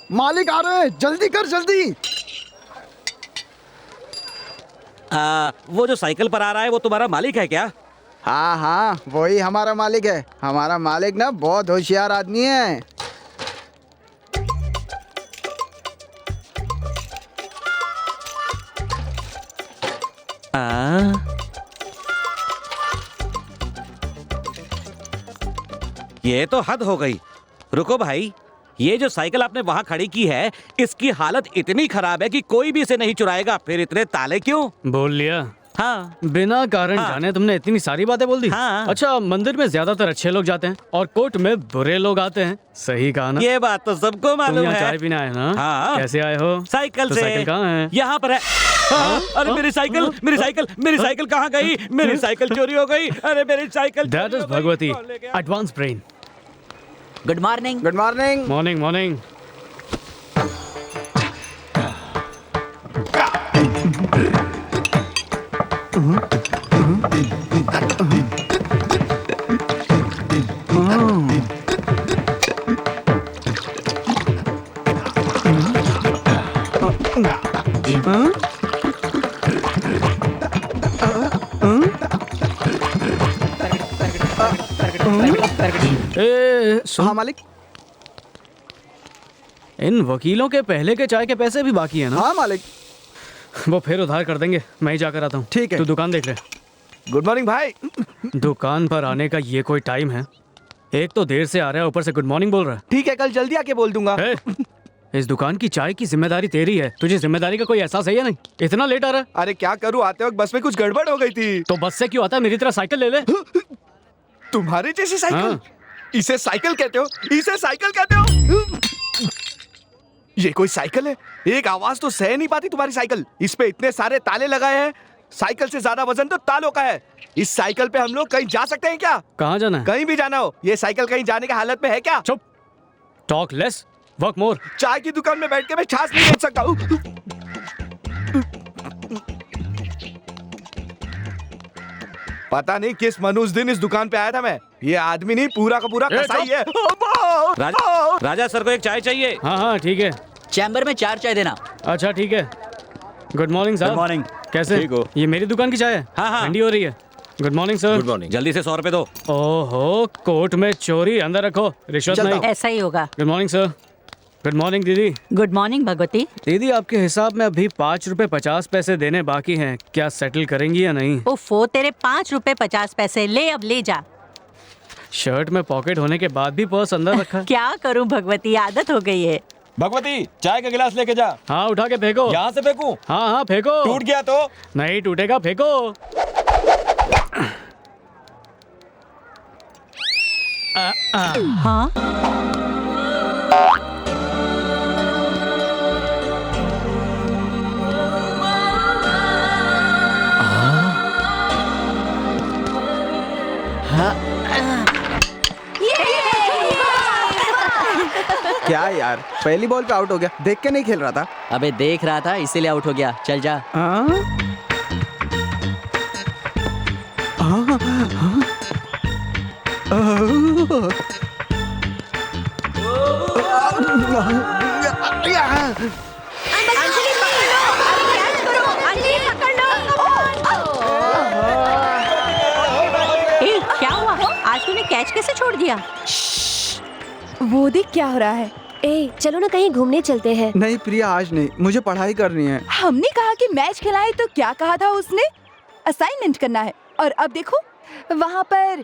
मालिक आ रहे हैं, जल्दी कर जल्दी। वो जो साइकिल पर आ रहा है वो तुम्हारा मालिक है क्या? हाँ हाँ, वही हमारा मालिक है। हमारा मालिक ना बहुत होशियार आदमी है। ये तो हद हो गई। रुको भाई, ये जो साइकिल आपने वहाँ खड़ी की है, इसकी हालत इतनी खराब है कि कोई भी इसे नहीं चुराएगा। फिर इतने ताले क्यों? बोल लिया। हाँ, बिना कारण जाने तुमने इतनी सारी बातें बोल दी। हाँ। अच्छा, मंदिर में ज्यादातर अच्छे लोग जाते हैं और कोर्ट में बुरे लोग आते हैं। सही कहा ना? ये बात तो सबको तुम मालूम यहाँ है। चाय पीने आए ना? हाँ। कैसे आए हो? साइकिल तो से। साइकिल कहाँ है? यहाँ पर है। अरे मेरी साइकिल, मेरी साइकिल कहाँ गई? मेरी साइकिल चोरी हो गई। अरे मेरी cycle that is Bhagwati, advance brain. Good morning. Good morning. Morning morning. हाँ मालिक। इन वकीलों के पहले के चाय के पैसे भी बाकी है ना? हाँ मालिक। वो फिर उधार कर देंगे, मैं ही जाकर आता हूँ। ठीक है। तू दुकान देख ले। गुड मॉर्निंग भाई। दुकान पर आने का ये कोई टाइम है? एक तो देर से आ रहा है, ऊपर से गुड मॉर्निंग बोल रहा है। ठीक है, कल जल्दी आके बोल दूंगा। ए, इस दुकान की चाय की जिम्मेदारी तेरी है। तुझे जिम्मेदारी का कोई एहसास है या नहीं? इतना लेट आ रहा है? अरे क्या करूँ, आते वक्त बस में कुछ गड़बड़ हो गई थी। तो बस से क्यों आता है? मेरी तरह साइकिल ले ले। तुम्हारी जैसी साइकिल? हाँ। इसे साइकिल कहते हो? इसे साइकिल कहते हो? ये कोई साइकिल है? एक आवाज तो सह नहीं पाती तुम्हारी साइकिल। इस पे इतने सारे ताले लगाए हैं। साइकिल से ज्यादा वजन तो तालों का है। इस साइकिल पे हम लोग कहीं जा सकते हैं क्या? कहाँ जाना है? कहीं भी जाना हो, ये साइकिल कहीं जाने की हालत में है क्या? चुप। Talk less, work more. चाय की दुकान में बैठ के मैं छाछ नहीं बेच सकता हूँ। पता नहीं किस मनुष्य दिन इस दुकान पे आया था मैं। ये आदमी नहीं, पूरा का पूरा कसाई है। राजा सर को एक चाय चाहिए। हाँ हाँ ठीक है। चैम्बर में 4 चाय देना। अच्छा ठीक है। Good morning sir. Good morning. कैसे? ठीक हो? ये मेरी दुकान की चाय है। हाँ, हाँ। ठंडी हो रही है। Good morning sir. Good morning. जल्दी से 100 रुपए दो। ओहो, कोर्ट में चोरी, अंदर रखो, रिश्वत नहीं। ऐसा ही होगा। Good morning sir. Good morning दीदी। Good morning Bhagwati. दीदी, आपके हिसाब में अभी 5 रुपए 50 पैसे देने बाकी हैं। क्या सेटल करेंगी या नहीं? ओफो, तेरे 5 रुपए 50 पैसे ले, अब ले जा। शर्ट में पॉकेट होने के बाद भी पर्स अंदर रखा है। क्या करूं भगवती, आदत हो गई है। भगवती, चाय का गिलास लेके जा। हाँ, उठा के फेंको। यहाँ से फेंकूं? हाँ हाँ फेंको। टूट गया तो? नहीं टूटेगा, फेंको। हाँ, क्या यार, पहली बॉल पे आउट हो गया। देख के नहीं खेल रहा था। अबे देख रहा था इसीलिए आउट हो गया। चल जा। ए, क्या हुआ? आज तूने कैच कैसे छोड़ दिया? वो देख क्या हो रहा है। ए, चलो ना कहीं घूमने चलते हैं। नहीं प्रिया, आज नहीं, मुझे पढ़ाई करनी है। हमने कहा कि मैच खिलाए तो क्या कहा था उसने? असाइनमेंट करना है। और अब देखो वहाँ पर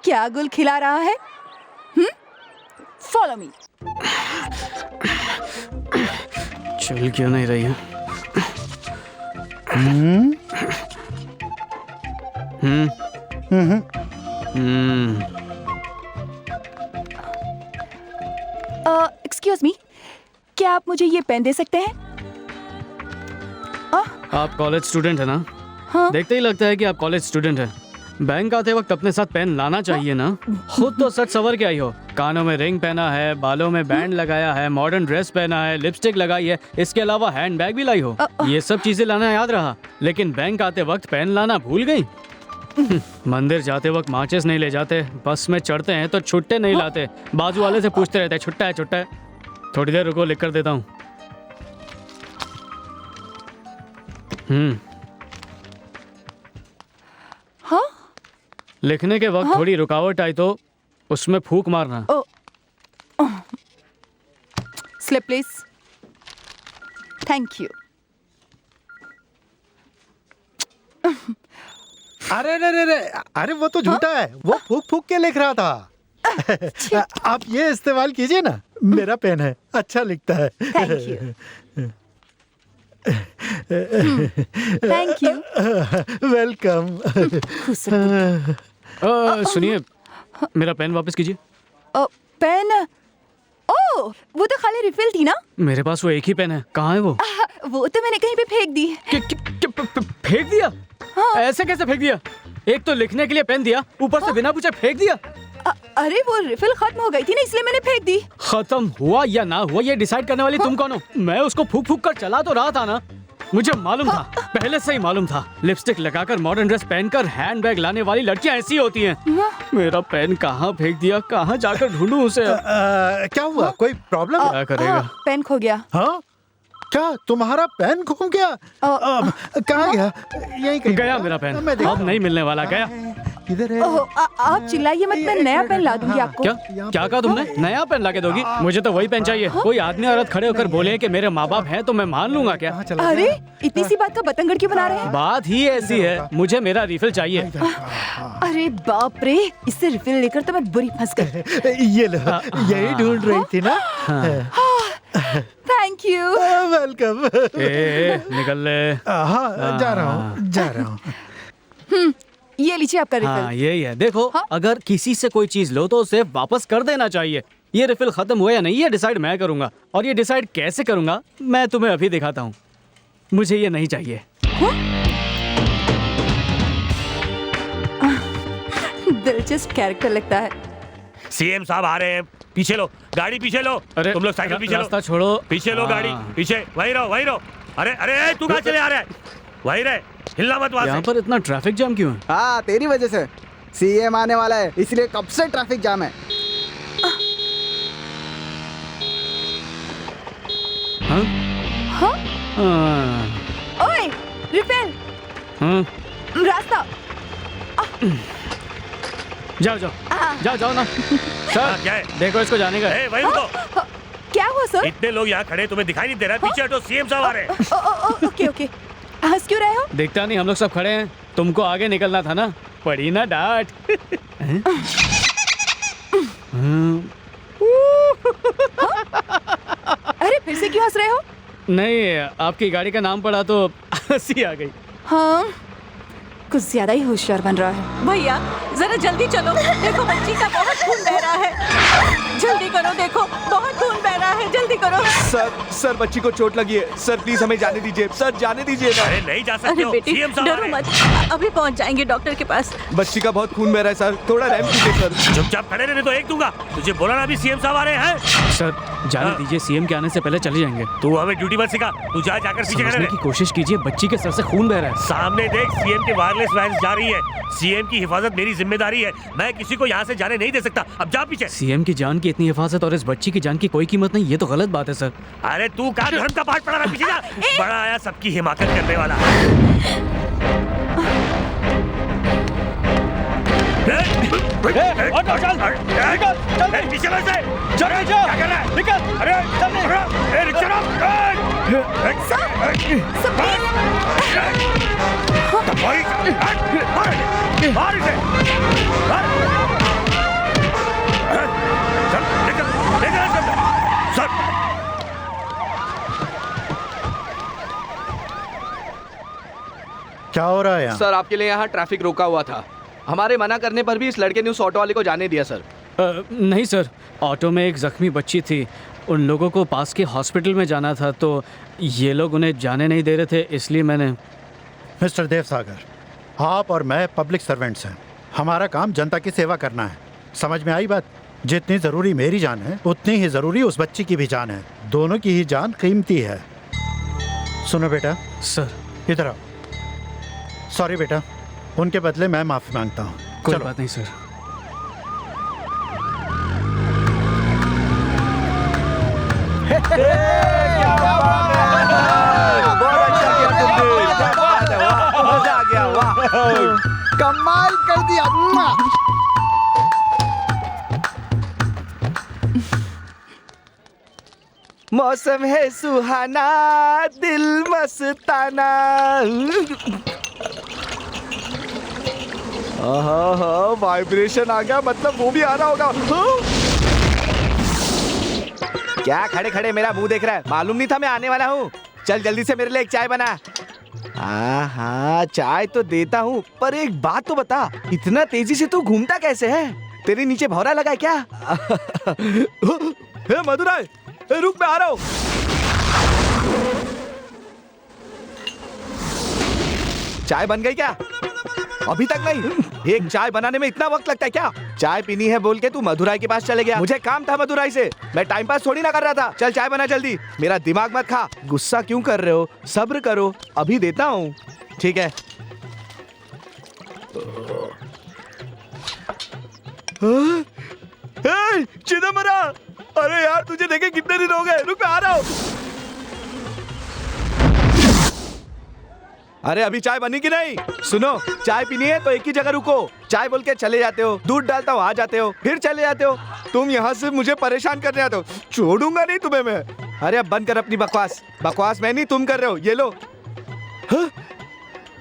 क्या गुल खिला रहा है। Follow me. चल क्यों नहीं रही है? एक्सक्यूज मी, क्या आप मुझे ये पेन दे सकते हैं? आप कॉलेज स्टूडेंट है ना? हाँ। देखते ही लगता है कि आप कॉलेज स्टूडेंट है। बैंक आते वक्त अपने साथ पेन लाना चाहिए ना। खुद तो सच सवर के आई हो। कानों में रिंग पहना है, बालों में बैंड लगाया है, मॉडर्न ड्रेस पहना है, लिपस्टिक लगाई है, इसके अलावा हैंड बैग भी लाई हो। ये सब चीजें लाना याद रहा, लेकिन बैंक आते वक्त पेन लाना भूल गई। मंदिर जाते वक्त माचिस नहीं ले जाते, बस में चढ़ते हैं तो छुट्टे नहीं लाते, बाजू वाले से पूछते रहते हैं छुट्टा है छुट्टा है। थोड़ी देर रुको, लिख कर देता हूँ। हाँ? लिखने के वक्त हाँ? थोड़ी रुकावट आई तो उसमें फूंक मारना। ओ स्लिप प्लीज। Thank you. अरे अरे अरे अरे वो तो झूठा है, वो फूक फूक के लिख रहा था। आप ये इस्तेमाल कीजिए ना, मेरा पेन है, अच्छा लिखता है। Thank you. Thank you. Welcome. सुनिए, मेरा पेन वापस कीजिए। पेन? ओ, वो तो खाली रिफिल थी ना। मेरे पास वो एक ही पेन है, कहाँ है वो? वो तो मैंने कहीं पे फेंक दी। फेंक दिया? ऐसे कैसे फेंक दिया? एक तो लिखने के लिए पेन दिया, ऊपर से बिना पूछे फेंक दिया। अरे वो रिफिल खत्म हो गई थी ना, इसलिए मैंने फेंक दी। खत्म हुआ या ना हुआ ये डिसाइड करने वाली तुम कौन हो? मैं उसको फूक फूक कर चला तो रहा था ना, मुझे मालूम था, पहले से ही मालूम था। लिपस्टिक लगाकर मॉडर्न ड्रेस पहनकर हैंडबैग लाने वाली लड़कियां ऐसी होती हैं। मेरा पेन कहाँ फेंक दिया, कहाँ जाकर ढूंढूं उसे? क्या हुआ, कोई प्रॉब्लम? क्या करेगा? पेन खो गया। हाँ, क्या तुम्हारा पेन खो गया? कहाँ गया? यहीं कहीं गया मेरा पेन, अब नहीं मिलने वाला। गया किधर है? आप चिल्लाइए मत, मैं नया पेन ला दूंगी आपको। क्या क्या कहा तुमने? नया पेन लाके दोगी? मुझे तो वही पेन चाहिए। कोई आदमी औरत खड़े होकर बोले कि मेरे माँ बाप हैं तो मैं मान लूंगा क्या? अरे इतनी सी बात का बतंगड़ क्यों बना रहे हैं? बात ही ऐसी है, मुझे मेरा रिफिल चाहिए। अरे बाप रे, इससे रिफिल लेकर तो मैं बुरी फंस गई। ये लो, यही ढूंढ रही थी ना। Thank you. वेलकम। निकल ले। हाँ, जा रहा हूँ। ये लीजिए आपका हाँ, रिफिल। यही है। देखो, अगर किसी से कोई चीज लो तो उसे वापस कर देना चाहिए। ये रिफिल खत्म हुआ या नहीं, ये डिसाइड मैं करूंगा। और ये डिसाइड कैसे करूंगा मैं तुम्हें अभी दिखाता हूँ। मुझे ये नहीं चाहिए। दिलचस्प कैरेक्टर लगता है। सीएम साहब आ रहे हैं, पीछे लो गाड़ी, पीछे लो। अरे तुम लोग साइकिल पीछे लो, रास्ता छोड़ो। पीछे लो गाड़ी, पीछे। वहीं रहो, वहीं रहो। अरे अरे तू कहाँ चले आ रहा है? वहीं रहे, हिलना मत वहाँ यहाँ से। पर इतना ट्रैफिक जाम क्यों है? हाँ, तेरी वजह से। सीएम आने वाला है, इसलिए कब से ट्रैफिक जाम है। हाँ? हाँ? हाँ। ओए, रिफिल। हाँ? रास्ता। जाओ जाओ ना। सर, क्या है? देखो इसको जाने का है। वहीं रुको। क्या हुआ सर? इतने लोग यहाँ खड़े, तुम्हें दिखाई नहीं दे रहा? पीछे हटो, सीएम साहब आ रहे हैं। Okay okay. हंस क्यों रहे हो? दिखता नहीं, हम लोग सब खड़े हैं। तुमको आगे निकलना था ना, पड़ी ना डांट। अरे फिर से क्यों हंस रहे हो? नहीं, आपकी गाड़ी का नाम पड़ा तो हंसी आ गई। हाँ, कुछ ज्यादा ही होशियार बन रहा है। भैया जरा जल्दी चलो, देखो बच्ची का बहुत खून बह रहा है। जल्दी करो, देखो बहुत खून बह रहा है, जल्दी करो। सर बच्ची को चोट लगी है। सर प्लीज हमें जाने दीजिए, सर जाने दीजिए ना। अरे नहीं जा सकते अरे हो, बेटी सीएम साहब आ डरो रहे हैं। मत, अभी पहुंच जाएंगे डॉक्टर के पास। बच्ची का बहुत खून बह रहा है सर, थोड़ा रहम कीजिए सर। चुपचाप खड़े रहने तो एक दूंगा। तुझे बोला ना, अभी सीएम साहब आ रहे हैं। सर जाने दीजिए, सीएम के आने से पहले चले जाएंगे। तू हमें ड्यूटी मत सिखा, तू जा जाकर पीछे खड़े समझने रह। की कोशिश कीजिए, बच्ची के सर से खून बह रहा है। सामने देख, सीएम की वायरलेस वैन जा रही है। सीएम की हिफाजत मेरी जिम्मेदारी है, मैं किसी को यहाँ से जाने नहीं दे सकता। अब जा पीछे। सीएम की जान की इतनी हिफाजत और इस बच्ची की जान की कोई कीमत नहीं, ये तो गलत बात है सर। अरे तू कहाँ धर्म का पाठ पढ़ा रहा? पीछे जा। बड़ा आया सबकी हिमाकत करने वाला। पीछे लो इसे। क्या कर रहा है? निकल। अरे रिक्शा मार इसे। सर क्या हो रहा है यहाँ? सर आपके लिए यहाँ ट्रैफिक रोका हुआ था। हमारे मना करने पर भी इस लड़के ने उस ऑटो वाले को जाने दिया सर। नहीं सर, ऑटो में एक जख्मी बच्ची थी, उन लोगों को पास के हॉस्पिटल में जाना था तो ये लोग उन्हें जाने नहीं दे रहे थे, इसलिए मैंने। मिस्टर देवसागर, आप और मैं पब्लिक सर्वेंट्स हैं। हमारा काम जनता की सेवा करना है। समझ में आई बात? जितनी ज़रूरी मेरी जान है उतनी ही ज़रूरी उस बच्ची की भी जान है। दोनों की ही जान कीमती है। सुनो बेटा। सर इधर आओ। सॉरी बेटा, उनके बदले मैं माफ़ी मांगता हूँ। कोई बात नहीं सर। क्या बात है, बहुत अच्छा किया तुमने, क्या बात है, वाह, मजा आ गया, वाह। कमाल कर दिया। मुआ। मौसम है सुहाना, दिल मस्ताना। हाँ, वाइब्रेशन आ गया, मतलब वो भी आ रहा होगा। हाँ? क्या खड़े खड़े मेरा मुंह देख रहा है? मालूम नहीं था मैं आने वाला हूँ। चल जल्दी से मेरे लिए एक चाय बना। हाँ, चाय तो देता हूँ, पर एक बात तो बता, इतना तेजी से तू घूमता कैसे है? तेरे नीचे भौरा लगा है क्या? हे मधुराय, रुक, मैं आ रहा हूँ। चाय बन गई क्या? अभी तक नहीं। एक चाय बनाने में इतना वक्त लगता है क्या? चाय पीनी है बोल के तू मधुराई के पास चले गया। मुझे काम था मधुराई से, मैं टाइम पास थोड़ी ना कर रहा था। चल चाय बना जल्दी, मेरा दिमाग मत खा। गुस्सा क्यों कर रहे हो? सब्र करो, अभी देता हूँ। ठीक है। चिदम्बरा, अरे यार तुझे देखे कितने दिन हो गए। रुक, मैं आ रहा हूँ। अरे अभी चाय बनी कि नहीं? सुनो, चाय पीनी है तो एक ही जगह रुको। चाय बोल के चले जाते हो, दूध डालता हूँ आ जाते हो, फिर चले जाते हो। तुम यहाँ से मुझे परेशान करने आते हो, छोड़ूंगा नहीं तुम्हें मैं। अरे अब बंद कर अपनी बकवास। बकवास मैं नहीं, तुम कर रहे हो। ये लो। हाँ?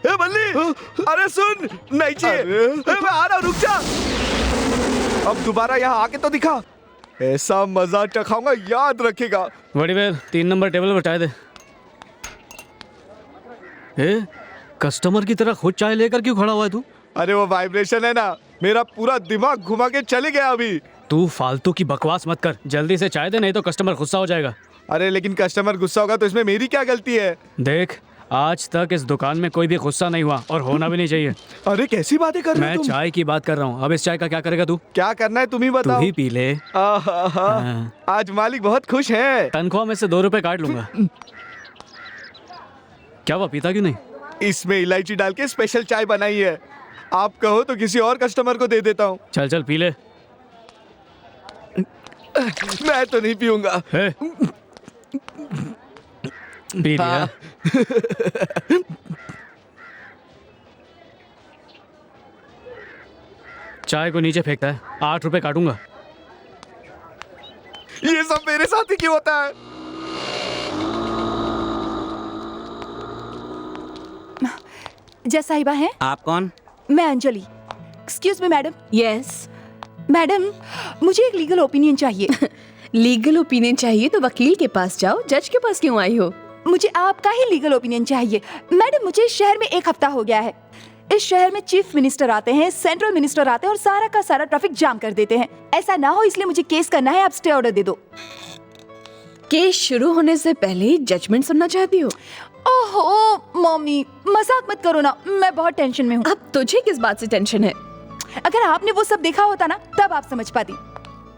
ए बल्ली, अरे सुन, नहीं चाहिए। मैं आ रहा हूँ, रुक जा। अब दोबारा यहाँ आके तो दिखा, ऐसा मजा चखाऊंगा, याद रखेगा। वडीवेल 3 नंबर टेबल पर चाय दे। ए, कस्टमर की तरह खुद चाय लेकर क्यों खड़ा हुआ है तू? अरे वो वाइब्रेशन है ना, मेरा पूरा दिमाग घुमा के चले गया अभी। तू फालतू की बकवास मत कर, जल्दी से चाय दे, नहीं तो कस्टमर गुस्सा हो जाएगा। अरे लेकिन कस्टमर गुस्सा होगा तो इसमें मेरी क्या गलती है? देख, आज तक इस दुकान में कोई भी गुस्सा नहीं हुआ और होना भी नहीं चाहिए। अरे कैसी बातें कर रहे मैं हो तुम? चाय की बात कर रहा हूँ। अब इस चाय का क्या करेगा तू? क्या करना है तुम ही बताओ। तू ही पी ले। हाँ। आज मालिक बहुत खुश है। तनख्वाह में से 2 रुपए काट लूंगा। क्या हुआ, पीता क्यों नहीं? इसमें इलायची डाल के स्पेशल चाय बनाई है। आप कहो तो किसी और कस्टमर को दे देता हूँ। चल चल पी ले। मैं तो नहीं पीऊंगा। पी लिया। चाय को नीचे फेंकता है, 8 रुपए काटूंगा। ये सब मेरे साथ ही क्यों होता है? जय साहिबा हैं? आप कौन? मैं Anjali. Excuse me madam. Yes. Madam, मुझे एक लीगल ओपिनियन चाहिए। लीगल ओपिनियन चाहिए तो वकील के पास जाओ, जज के पास क्यों आई हो? मुझे आपका ही लीगल ओपिनियन चाहिए। मैडम, मुझे इस शहर में 1 हफ्ता हो गया है। इस शहर में चीफ मिनिस्टर आते हैं, सेंट्रल मिनिस्टर आते हैं और सारा का सारा ट्रैफिक जाम कर देते हैं। ऐसा ना हो इसलिए मुझे केस करना है, आप स्टे ऑर्डर दे दो। केस शुरू होने से पहले ही जजमेंट सुनना चाहती हो? ओहो मम्मी, मजाक मत करो ना, मैं बहुत टेंशन में हूँ। अब तुझे किस बात से टेंशन है? अगर आपने वो सब देखा होता ना, तब आप समझ पाती।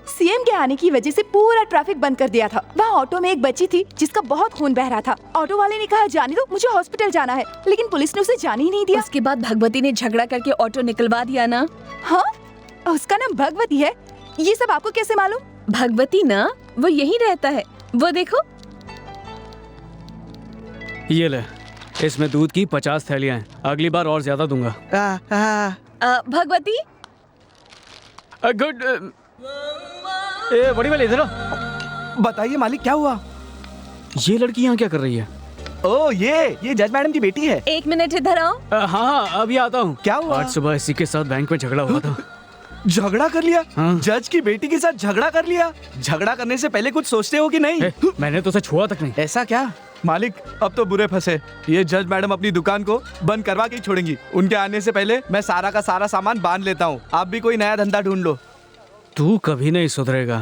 सीएम के आने की वजह से पूरा ट्रैफिक बंद कर दिया था। वहाँ ऑटो में एक बच्ची थी जिसका बहुत खून बह रहा था। ऑटो वाले ने कहा जाने दो, मुझे हॉस्पिटल जाना है, लेकिन पुलिस ने उसे जाने ही नहीं दिया। उसके बाद भगवती ने झगड़ा करके ऑटो निकलवा दिया ना। हाँ, उसका नाम भगवती है। ये सब आपको कैसे मालूम? भगवती ना, वो यहीं रहता है, वो देखो। ये ले, इसमें दूध की 50 थैलियां हैं, अगली बार और ज्यादा दूंगा। भगवती, गुड। ए बड़ी वाली इधर आओ। बताइए मालिक, क्या हुआ? ये लड़की यहाँ क्या कर रही है? ओ ये जज मैडम की बेटी है। 1 मिनट इधर आओ। हाँ अभी आता हूँ। क्या हुआ? आज सुबह इसी के साथ बैंक में झगड़ा हुआ था। झगड़ा कर लिया? हाँ। जज की बेटी के साथ झगड़ा कर लिया? झगड़ा करने से पहले कुछ सोचते हो कि नहीं? मैंने तो उसे छुआ तक नहीं। ऐसा क्या? मालिक, अब तो बुरे फंसे। ये जज मैडम अपनी दुकान को बंद करवा के ही छोड़ेंगी। उनके आने से पहले मैं सारा का सारा सामान बांध लेता हूँ। आप भी कोई नया धंधा ढूंढ लो। तू कभी नहीं सुधरेगा,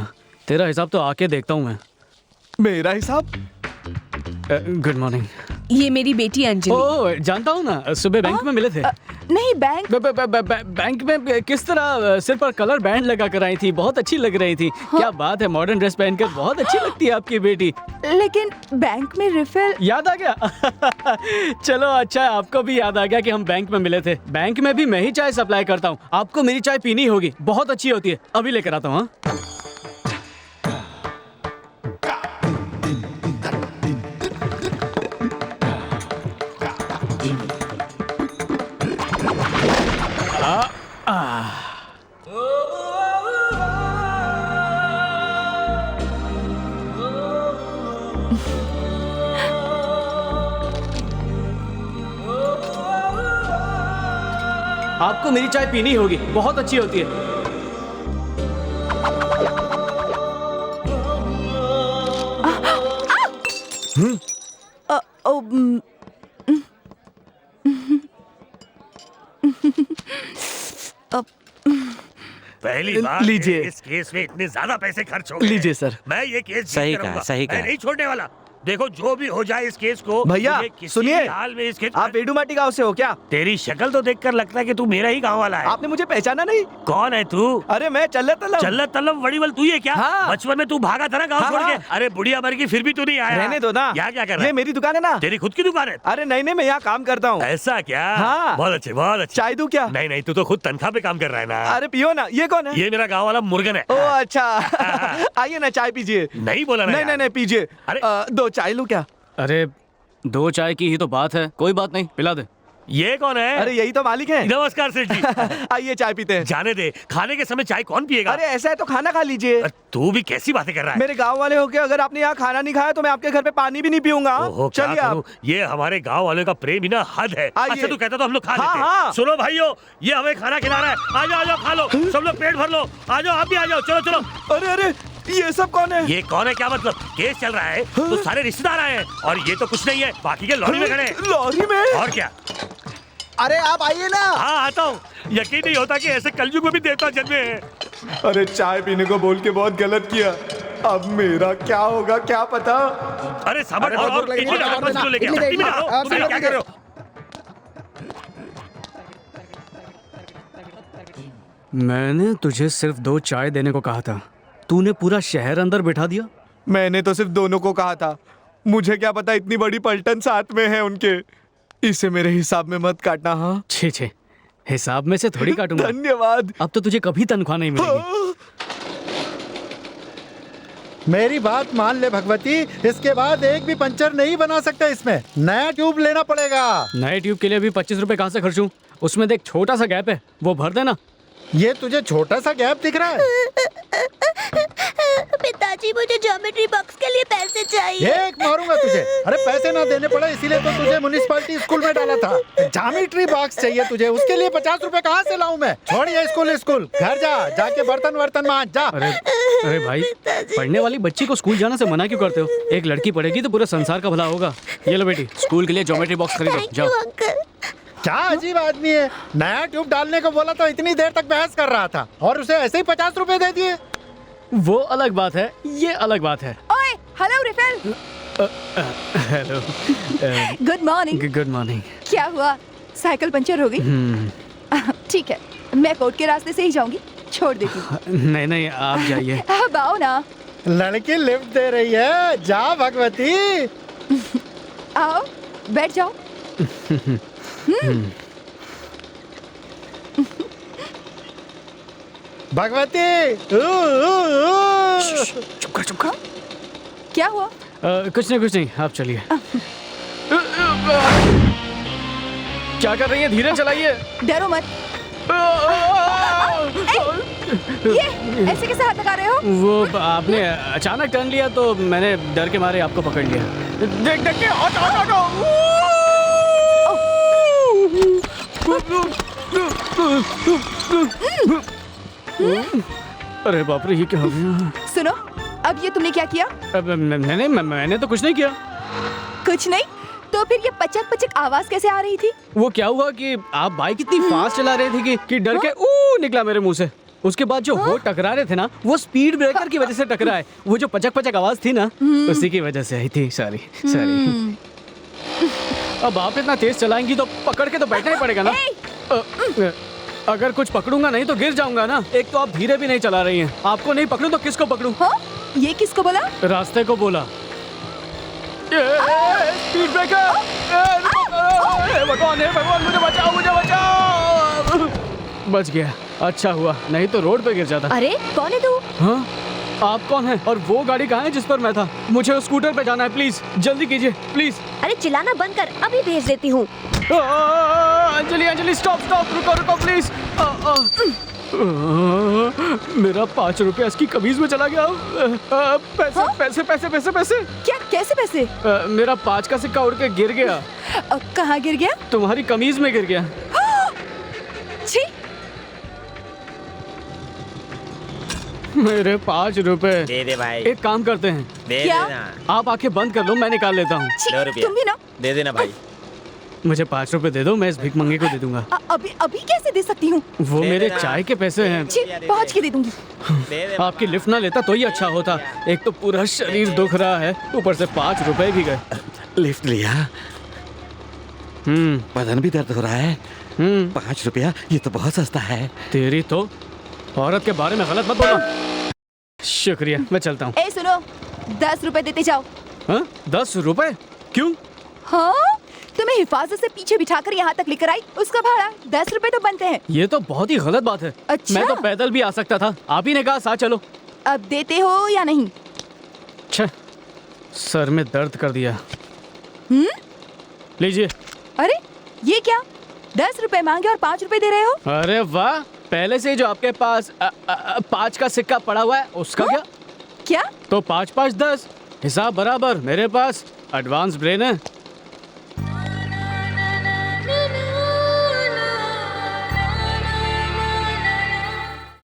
तेरा हिसाब तो आके देखता हूँ मैं। मेरा हिसाब? Good morning. ये मेरी बेटी अंजलि। ओ जानता हूँ ना, सुबह बैंक में मिले थे। नहीं, बैंक बैंक में किस तरह सिर पर कलर बैंड लगा कर आई थी, बहुत अच्छी लग रही थी। क्या बात है, मॉडर्न ड्रेस पहनकर बहुत अच्छी लगती है आपकी बेटी। लेकिन बैंक में रिफिल। याद आ गया? चलो अच्छा है, आपको भी याद आ गया कि हम बैंक में मिले थे। बैंक में भी मैं ही चाय सप्लाई करता हूँ, आपको मेरी चाय पीनी होगी, बहुत अच्छी होती है। अभी लेकर आता हूँ। आपको मेरी चाय पीनी होगी, बहुत अच्छी होती है। पहली बार लीजिए। इस केस में इतने ज्यादा पैसे खर्च हो गए। लीजिए सर। मैं ये केस जीत सही कर कहा, रहूंगा। सही मैं कहा। नहीं छोड़ने वाला। देखो जो भी हो जाए इस केस को भैया मुझे किसी सुनिए, भी हाल में इस केस आप वेडुमाटी गांव से हो क्या? तेरी शक्ल तो देखकर लगता है कि तू मेरा ही गांव वाला है। आपने मुझे पहचाना नहीं? कौन है तू? अरे मैं चल्लत तलब। चल्लत तलब वड़ीवल तू है क्या? हाँ। बचपन में तू भागा था ना गांव हाँ, छोड़ हाँ। के। अरे बुढ़िया मर गई फिर भी तू नहीं आया। रहने दो ना। यहाँ क्या कर रहा ये है? मेरी दुकान है ना। तेरी खुद की दुकान है? अरे नहीं नहीं, मैं यहाँ काम करता हूँ। ऐसा क्या? हाँ। बहुत अच्छे, बहुत अच्छे। चाय दूं क्या? नहीं नहीं, तू तो खुद तनख्वाह पे काम कर रहा है ना। अरे पियो ना। ये कौन है? ये मेरा गांव वाला मुर्गन है। ओ अच्छा। आइए ना, चाय पीजिए। नहीं बोला ना नहीं यार। नहीं नहीं, पीजिए। अरे। दो चाय लूं क्या? अरे 2 चाय की ही तो बात है, कोई बात नहीं, पिला दे। ये कौन है? अरे यही तो मालिक है। नमस्कार सेठ जी। आइए चाय पीते हैं। जाने दे, खाने के समय चाय कौन पिएगा? अरे ऐसा है तो खाना खा लीजिए। अरे, तू भी कैसी बातें कर रहा है? मेरे गांव वाले होके अगर आपने यहाँ खाना नहीं खाया तो मैं आपके घर पे पानी भी नहीं पीऊंगा। ओहो, क्या चलिए करूं? आप। ये हमारे गांव वालों का प्रेम ही ना हद है। आइए। अच्छा तू कहता तो हम लोग खा हाँ, लेते। हाँ। सुनो भाइयों, ये हमें खाना खिला रहा है। आ जाओ खा लो, सब लोग पेट भर लो। आ जाओ, आप भी आ जाओ, चलो चलो। अरे अरे, ये सब कौन है? ये कौन है क्या मतलब? केस चल रहा है तो सारे रिश्तेदार आए हैं और ये तो कुछ नहीं है, बाकी के लॉरी में खड़े हैं। लॉरी में? और क्या? अरे आप आइए ना। हाँ आता हूँ। यकीन नहीं होता कि ऐसे कलयुग में भी देवता जन्मे हैं। अरे चाय पीने को बोल के बहुत गलत किया। अब मेरा क्या होगा क्या पता। अरे सामान अरे, बहुत लगेगा, इतनी बहुत रात को लेके आओ, इतनी इतनी देर रात को। में। तुम ये क्या कर रहे हो? मैंने तुझे सिर्फ 2 चाय देने को कहा था, तूने पूरा शहर अंदर बिठा दिया। मैंने तो सिर्फ दोनों को कहा था, मुझे क्या पता इतनी बड़ी पलटन साथ में है उनके। इसे मेरे हिसाब में मत काटना। हाँ छे छे, हिसाब में से थोड़ी काटूंगा। धन्यवाद। अब तो तुझे कभी तनख्वाह नहीं मिलेगी। मेरी बात मान ले भगवती, इसके बाद एक भी पंचर नहीं बना सकते इसमें। नया ट्यूब लेना पड़ेगा। नए ट्यूब के लिए भी 25 रुपए कहाँ से खर्चूं? उसमें देख छोटा सा गैप है, वो भर देना। ये तुझे छोटा सा गैप दिख रहा है? पिताजी मुझे ज्योमेट्री बॉक्स के लिए पैसे चाहिए। एक मारूंगा तुझे। अरे पैसे ना देने पड़े इसीलिए तो तुझे म्युनिसिपैलिटी स्कूल में डाला था। ज्योमेट्री बॉक्स चाहिए तुझे, उसके लिए 50 रुपए कहाँ से लाऊं मैं? छोड़ ये स्कूल, घर जा, जाके बर्तन मांज जा। अरे भाई, पढ़ने वाली बच्ची को स्कूल जाने से मना क्यों करते हो? एक लड़की पढ़ेगी तो पूरे संसार का भला होगा। ये लो बेटी, स्कूल के लिए ज्योमेट्री बॉक्स खरीदो, जाओ। अंकल। क्या अजीब आदमी है, नया ट्यूब डालने को बोला तो इतनी देर तक बहस कर रहा था और उसे ऐसे ही 50 रुपए दे दिए। वो अलग बात है, ये अलग बात है। ओए, hello refill. Hello, good morning. Good morning. क्या हुआ, साइकिल पंचर हो गई? ठीक है, मैं कोर्ट के रास्ते से ही जाऊंगी, छोड़ देती हूँ। नहीं नहीं, आप जाइए। अब आओ ना। लड़की लिफ्ट दे रही है, जा भगवती। आओ, बैठ जाओ। भगवती। चुप कर। क्या हुआ? कुछ नहीं, आप चलिए। क्या कर रही है? धीरे चलाइए। डरो मत। ये ऐसे कैसे हाथ लगा रहे हो? वो आपने अचानक टर्न लिया तो मैंने डर के मारे आपको पकड़ लिया। देख के हटो। अरे बाप रे, ये क्या हो गया? सुनो, अब ये तुमने क्या किया? अब मैंने तो कुछ नहीं किया। कुछ नहीं? तो फिर ये पचक आवाज कैसे आ रही थी? वो क्या हुआ कि आप बाइक इतनी फास्ट चला रहे थे कि डर के निकला मेरे मुंह से। उसके बाद जो वो टकरा रहे थे ना, वो स्पीड ब्रेकर की वजह से टकराए। वो जो पचक आवाज थी ना, उसी की वजह से आई थी। सॉरी। अब आप इतना तेज चलाएंगी तो पकड़ के तो बैठना ही पड़ेगा ना। अगर कुछ पकड़ूंगा नहीं तो गिर जाऊंगा ना। एक तो आप धीरे भी नहीं चला रही हैं। आपको नहीं पकड़ूं तो किसको पकड़ूं? हाँ? ये किसको बोला? रास्ते को बोला। Speed breaker! भगवान मुझे बचाओ। बच गया, अच्छा हुआ, नहीं तो रोड पे गिर जाता। अरे कौन है तू? हाँ? आप कौन हैं और वो गाड़ी कहाँ है जिस पर मैं था? मुझे उस स्कूटर पे जाना है, प्लीज जल्दी कीजिए प्लीज। अरे चिल्लाना बंद कर, अभी भेज देती हूँ। अंजलि अंजलि स्टॉप स्टॉप, रुको रुको प्लीज। मेरा 5 रुपया इसकी कमीज में चला गया। पैसे पैसे पैसे पैसे पैसे। क्या? कैसे पैसे? मेरा 5 का सिक्का उड़ के गिर गया। कहाँ गिर गया? तुम्हारी कमीज में गिर गया। छी! मेरे 5 रुपए। दे दे भाई, एक काम करते हैं, दे क्या? देना। आप आंखें बंद कर लो, मैं निकाल लेता हूँ। छी, 2 रुपया तुम भी ना। दे देना भाई। मुझे 5 रुपए दे दो, मैं इस भिखमंगे को दे दूंगा। अभी अभी कैसे दे सकती हूँ? वो दे मेरे देना। चाय के पैसे हैं। छी, पहुँच के दे दूंगी। दे दे आपकी लिफ्ट ना लेता तो ही अच्छा होता। एक तो पूरा शरीर दुख रहा है, ऊपर से 5 रुपए भी गए। लिफ्ट लिया, बदन भी दर्द हो रहा है। 5 रुपया, ये तो बहुत सस्ता है। तेरी तो औरत के बारे में गलत मत बोलना। शुक्रिया, मैं चलता हूँ। ए सुनो, 10 रुपए देते जाओ। हाँ? 10 रुपए? क्यों? हाँ, तुम्हें हिफाजत से पीछे बिठाकर यहाँ तक लेकर आई, उसका भाड़ा 10 रुपए तो बनते हैं। ये तो बहुत ही गलत बात है। अच्छा? मैं तो पैदल भी आ सकता था, आप ही ने कहा साथ चलो। अब देते हो या नहीं? छह, सर में दर्द कर दिया। लीजिए। अरे ये क्या? 10 रुपए मांगे और 5 रुपए दे रहे हो? अरे वाह, पहले से ही जो आपके पास 5 का सिक्का पड़ा हुआ है उसका हाँ? क्या? क्या? तो 5 5 10, हिसाब बराबर। मेरे पास एडवांस ब्रेन है।